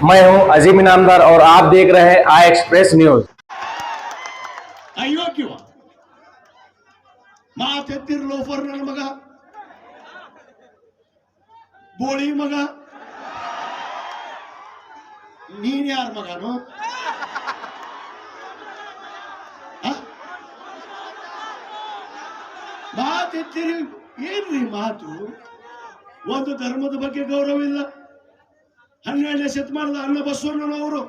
मैं हूं अजीम इनामदार और आप देख रहे हैं आई एक्सप्रेस न्यूज। ಅಯೋಗ್ಯವ ಮಾತೆತ್ತಿರ್ ಲೋಫರ್ ನನ್ನ ಮಗ ಬೋಳಿ ಮಗ ನೀನ್ ಯಾರ ಮಗನು ಮಾತೆತ್ತಿರಿ ಏನ್ರಿ ಮಾತು ಒಂದು ಧರ್ಮದ ಬಗ್ಗೆ ಗೌರವ ಇಲ್ಲ 12ನೇ ಶತಮಾನದ ಅಣ್ಣ ಬಸವಣ್ಣನವರು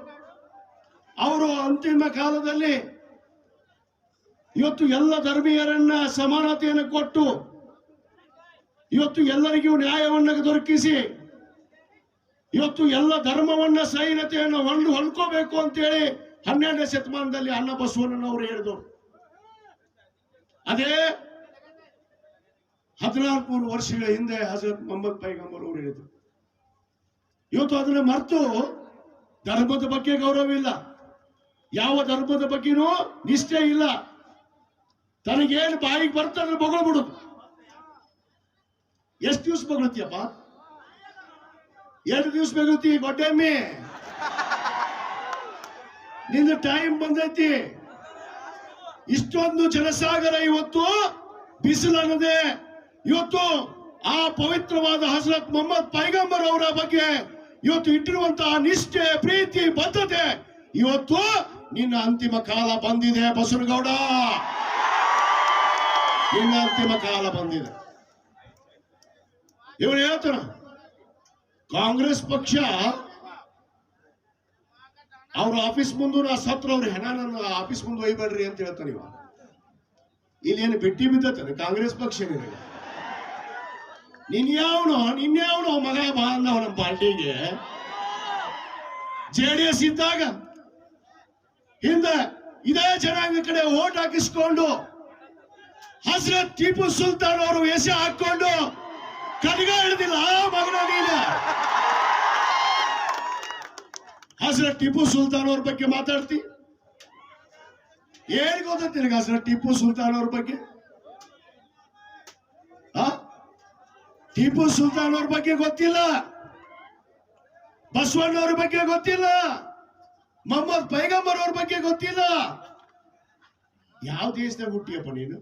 ಅವರು ಅಂತಿಮ ಕಾಲದಲ್ಲಿ ಇವತ್ತು ಎಲ್ಲ ಧರ್ಮೀಯರನ್ನ ಸಮಾನತೆಯನ್ನು ಕೊಟ್ಟು ಇವತ್ತು ಎಲ್ಲರಿಗೂ ನ್ಯಾಯವನ್ನು ದೊರಕಿಸಿ ಇವತ್ತು ಎಲ್ಲ ಧರ್ಮವನ್ನ ಸೈನ್ಯತೆಯನ್ನು ಹೊಂದ್ಕೋಬೇಕು ಅಂತೇಳಿ 12ನೇ ಶತಮಾನದಲ್ಲಿ ಅಣ್ಣ ಬಸವಣ್ಣನವರು ಹೇಳಿದರು. ಅದೇ 1400 ವರ್ಷಗಳ ಹಿಂದೆ ಹಜರತ್ ಮೊಹಮ್ಮದ್ ಪೈಗಂಬರ್ ಅವರು ಹೇಳಿದರು. ಇವತ್ತು ಅದನ್ನ ಮರೆತು ಧರ್ಮದ ಬಗ್ಗೆ ಗೌರವ ಇಲ್ಲ, ಯಾವ ಧರ್ಮದ ಬಗ್ಗೆನೂ ನಿಷ್ಠೆ ಇಲ್ಲ, ತನಗೇನು ಬಾಯಿಗೆ ಬರ್ತದ್ರೆ ಬೊಗಳ್ಬಿಡುದು. ಎಷ್ಟು ದಿವಸ ಬೊಗಳ್ತೀಯಪ್ಪ? 2 ದಿವಸ ಬೊಗಳ್ತಿ ಗೊಡ್ಡೆಮ್ಮೆ, ನಿಂದ ಟೈಮ್ ಬಂದೈತಿ. ಇಷ್ಟೊಂದು ಜನಸಾಗರ ಇವತ್ತು ಬಿಸಿಲನ್ನದೆ ಇವತ್ತು ಆ ಪವಿತ್ರವಾದ ಹಜರತ್ ಮೊಹಮ್ಮದ್ ಪೈಗಂಬರ್ ಅವರ ಬಗ್ಗೆ ಇವತ್ತು ಇಟ್ಟಿರುವಂತಹ ನಿಷ್ಠೆ, ಪ್ರೀತಿ, ಬದ್ಧತೆ ಇವತ್ತು ನಿನ್ನ ಅಂತಿಮ ಕಾಲ ಬಂದಿದೆ ಬಸವನಗೌಡ, ನಿನ್ನ ಅಂತಿಮ ಕಾಲ ಬಂದಿದೆ. ಇವನು ಹೇಳ್ತಾನ ಕಾಂಗ್ರೆಸ್ ಪಕ್ಷ ಅವ್ರ ಆಫೀಸ್ ಮುಂದೆ ನಾ ಸತ್ರ ಅವ್ರ ಹೆಣ ನನ್ನ ಆಫೀಸ್ ಮುಂದೆ ಒಯ್ಬೇಡ್ರಿ ಅಂತ ಹೇಳ್ತಾನೆ. ಇವ ಇಲ್ಲೇನು ಬಿಟ್ಟಿ ಬಿದ್ದತಾನೆ ಕಾಂಗ್ರೆಸ್ ಪಕ್ಷ ನಿನಗೆ? ನಿನ್ಯಾವನು ಮಗ ಬಾ ಅಂದವ ನಮ್ಮ ಪಾರ್ಟಿಗೆ. JDS ಇದ್ದಾಗ ಹಿಂದೆ ಇದೇ ಜನಾಂಗ ಕಡೆ ಓಟ್ ಹಾಕಿಸ್ಕೊಂಡು ಹಜರತ್ ಟಿಪ್ಪು ಸುಲ್ತಾನ್ ಅವರು ವೇಷ ಹಾಕೊಂಡು ಕಡ್ಗ ಹಿಡಿದಿಲ್ಲ ಮಗನ ನೀನು. ಹಜರತ್ ಟಿಪ್ಪು ಸುಲ್ತಾನ್ ಅವ್ರ ಬಗ್ಗೆ ಮಾತಾಡ್ತಿ? ಏನ್ ಗೊತ್ತೈತಿ ನಿನಗೆ ಹಜರತ್ ಟಿಪ್ಪು ಸುಲ್ತಾನ್ ಅವ್ರ ಬಗ್ಗೆ? ಟಿಪ್ಪು ಸುಲ್ತಾನ್ ಅವ್ರ ಬಗ್ಗೆ ಗೊತ್ತಿಲ್ಲ, ಬಸವಣ್ಣವ್ರ ಬಗ್ಗೆ ಗೊತ್ತಿಲ್ಲ, ಮೊಹಮ್ಮದ್ ಪೈಗಂಬರ್ ಅವ್ರ ಬಗ್ಗೆ ಗೊತ್ತಿಲ್ಲ. ಯಾವ ದೇಶದಾಗ ಹುಟ್ಟಿಯಪ್ಪ ನೀನು?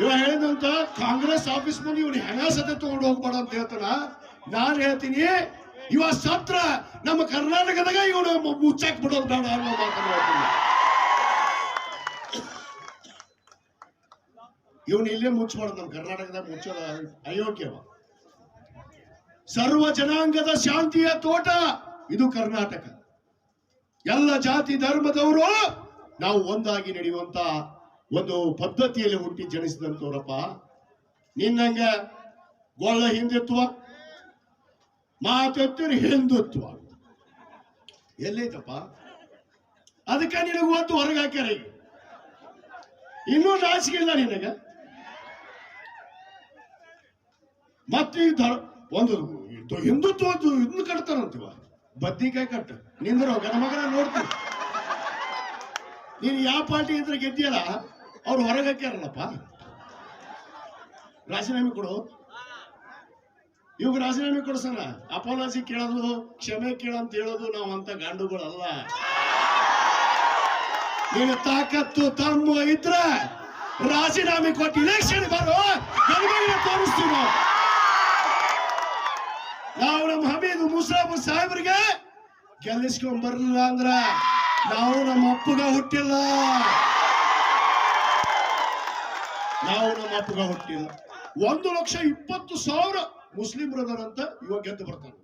ಇವ ಹೇಳಿದಂತ ಕಾಂಗ್ರೆಸ್ ಆಫೀಸ್ ಮುಂದೆ ಇವನು ಹೆಣ ಸತೆ ತಗೊಂಡು ಹೋಗ್ಬೇಡ ಅಂತ ಹೇಳ್ತಾನ. ನಾನು ಹೇಳ್ತೀನಿ ಇವ ಸತ್ರ ನಮ್ಮ ಕರ್ನಾಟಕದಾಗ ಇವನು ಮುಚ್ಚಾಕ್ ಬಿಡೋದು ಬೇಡ ಅನ್ನೋ ಮಾತನ್ನು ಹೇಳ್ತೀನಿ. ಇವನು ಇಲ್ಲೇ ಮುಚ್ಚಬಾರ್ದು, ನಮ್ಮ ಕರ್ನಾಟಕದಾಗ ಮುಚ್ಚೋದ ಅಯೋಗ್ಯವ. ಸರ್ವ ಜನಾಂಗದ ಶಾಂತಿಯ ತೋಟ ಇದು ಕರ್ನಾಟಕ. ಎಲ್ಲ ಜಾತಿ ಧರ್ಮದವರು ನಾವು ಒಂದಾಗಿ ನಡೆಯುವಂತ ಒಂದು ಪದ್ಧತಿಯಲ್ಲಿ ಹುಟ್ಟಿ ಜನಿಸಿದಂತವ್ರಪ್ಪ. ನಿನ್ನಂಗ ಗೊಳ್ಳ ಹಿಂದುತ್ವ, ಮಾತೆತ್ತಿರಿ ಹಿಂದುತ್ವ ಎಲ್ಲೈತಪ್ಪ? ಅದಕ್ಕೆ ನಿನಗೆ ಒಂದು ಹೊರಗೆ ಹಾಕ್ಯಾರ. ಈಗ ಇನ್ನೂ ನಾಚಿಕೆ ಇಲ್ಲ ನಿನಗ. ಮತ್ತೆ ಒಂದು ಹಿಂದುತ್ವ ಇದನ್ನು ಕಟ್ತಾರಂತೀವ, ಬದ್ನಿಕಾಯಿ ಕಟ್ಟ ನಿಂದ್ರ ಗಣಮಗನ ನೋಡ್ತೀವಿ. ನೀನು ಯಾವ ಪಾರ್ಟಿ ಇದ್ರೆ ಗೆದ್ದಿಯಲ್ಲ ಅವ್ರು ಹೊರಗೆ ಹಾಕ್ಯಾರಲ್ಲಪ್ಪ. ರಾಜೀನಾಮೆ ಕೊಡು, ಇವಾಗ ರಾಜೀನಾಮೆ ಕೊಡ್ಸೋಣ. ಅಪಾಲಜಿ ಕೇಳೋದು, ಕ್ಷಮೆ ಕೇಳಂತ ಹೇಳೋದು ನಾವು ಅಂತ ಗಾಂಡುಗಳಲ್ಲ. ನೀನು ತಾಕತ್ತು ತಮ್ಮ ಇದ್ರೆ ರಾಜೀನಾಮೆ ಕೊಟ್ಟು ಇಲೆಕ್ಷನ್ ಬರೋ ತೋರಿಸ್ತೀವಿ ನಾವು. ನಮ್ಮ ಹಮೀದ್ ಮುಸಾಫರ್ ಸಾಹೇಬ್ರಿಗೆ ಗೆಲ್ಲಿಸ್ಕೊಂಡ್ ಬರಲಿಲ್ಲ ಅಂದ್ರ ನಾವು ನಮ್ಮ ಅಪ್ಪಗ ಹುಟ್ಟಿಲ್ಲ, ನಾವು ನಮ್ಮ ಅಪ್ಪಗ ಹುಟ್ಟಿಲ್ಲ. 1,20,000 ಮುಸ್ಲಿಮರದಾರಂತ ಇವಾಗ ಗೆದ್ದು ಬರ್ತಾನೆ.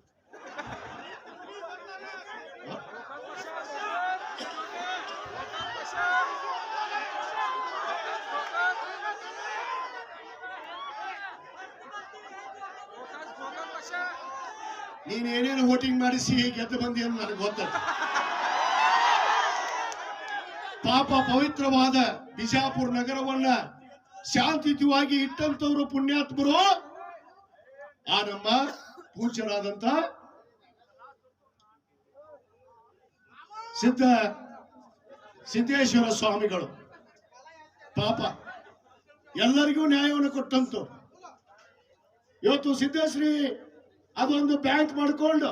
ನೀನ್ ಏನೇನು ವೋಟಿಂಗ್ ಮಾಡಿಸಿ ಗೆದ್ದು ಬಂದಿ ಅಂತ ನನಗೆ ಗೊತ್ತೈತೆ. ಪಾಪ ಪವಿತ್ರವಾದ ಬಿಜಾಪುರ ನಗರವನ್ನ ಶಾಂತಿಯುತವಾಗಿ ಇಟ್ಟಂತವರು ಪುಣ್ಯಾತ್ಮರು ಆ ನಮ್ಮ ಪೂಜ್ಯರಾದಂತ ಸಿದ್ದೇಶ್ವರ ಸ್ವಾಮಿಗಳು. ಪಾಪ ಎಲ್ಲರಿಗೂ ನ್ಯಾಯವನ್ನು ಕೊಟ್ಟಂತ ಇವತ್ತು ಸಿದ್ದೇಶ್ರೀ ಅದೊಂದು ಬ್ಯಾಂಕ್ ಮಾಡ್ಕೊಂಡು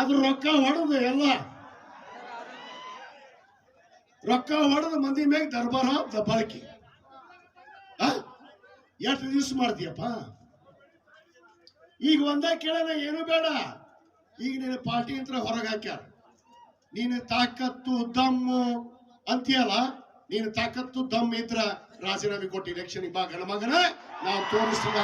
ಅದ್ರ ರೊಕ್ಕ ಹೊಡೆದು ಎಲ್ಲ ರೊಕ್ಕ ಹೊಡೆದು ಮಂದಿ ಮ್ಯಾಗ ದರ್ಬಾರ ದಬ್ಬಾಳಿಕೆ. ಎಷ್ಟು ದಿವಸ ಮಾಡ್ತೀಯಪ್ಪ? ಈಗ ಒಂದ ಕೇಳೋಣ, ಏನು ಬೇಡ. ಈಗ ನೀನು ಪಾರ್ಟಿ ಅಂತ ಹೊರಗೆ ಹಾಕ್ಯಾರ. ನೀನು ತಾಕತ್ತು ದಮ್ಮು ಅಂತೀಯಲ್ಲ, ನೀನು ತಾಕತ್ತು ದಮ್ ಇದ್ರ ರಾಜೀನಾಮೆ ಕೊಟ್ಟು ಎಲೆಕ್ಷನ್ ಬಾ ಗಣಮಗನ. ನಾವು ತೋರಿಸಿದ